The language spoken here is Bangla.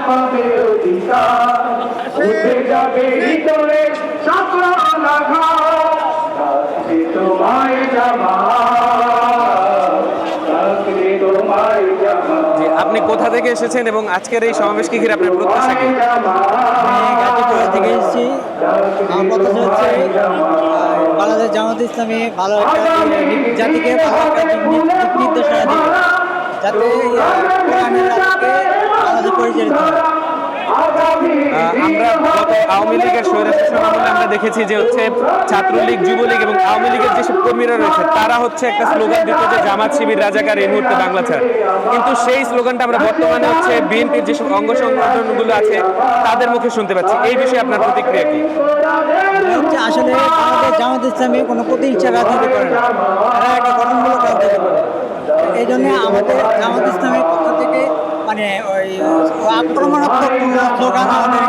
আমাদের অধিকার, উঠে যাবে হৃদয়ে সকল আঘাত, থাকবে তোমায় জামাত, থাকবে তোমায় জামাত। যে আপনি কোথা থেকে এসেছেন এবং আজকের এই সমাবেশকে ঘিরে আপনার প্রত্যাশা কি? আমি গাজীপুর থেকে এসেছি। আমার প্রত্যাশা হচ্ছে বাংলাদেশ জামাত ইসলামী ভালো একটা জাতিকে ভালো একটা দিক নির্দেশনা দিবে, যাতে কোরআনের রাষ্ট্রকে বাংলাদেশ পরিচালিত হয়। আমরা গত আওয়ামী লীগের স্বৈরশাসন আমলে আমরা দেখেছি যে হচ্ছে ছাত্রলীগ, যুবলীগ এবং আওয়ামী লীগের যেসব কর্মীরা রয়েছে তারা হচ্ছে একটা স্লোগান দিত যে জামাত শিবির রাজাকার, এই মুহূর্তে বাংলা ছাড়। কিন্তু সেই স্লোগানটা আমরা বর্তমানে হচ্ছে বিএনপির যেসব অঙ্গ সংগঠনগুলো আছে তাদের মুখে শুনতে পাচ্ছি। এই বিষয়ে আপনার প্রতিক্রিয়া কি? হচ্ছে আসলে বাংলাদেশ জামাত ইসলামী কোনো প্রতিহিংসা রাজনীতি করে না, এরা একটা গঠনমূলক রাজনীতি করে। এই জন্য আমাদের জামাত ইসলামের পক্ষ থেকে মানে ওই আক্রমণাত্মক কোনো স্লোগান আমাদের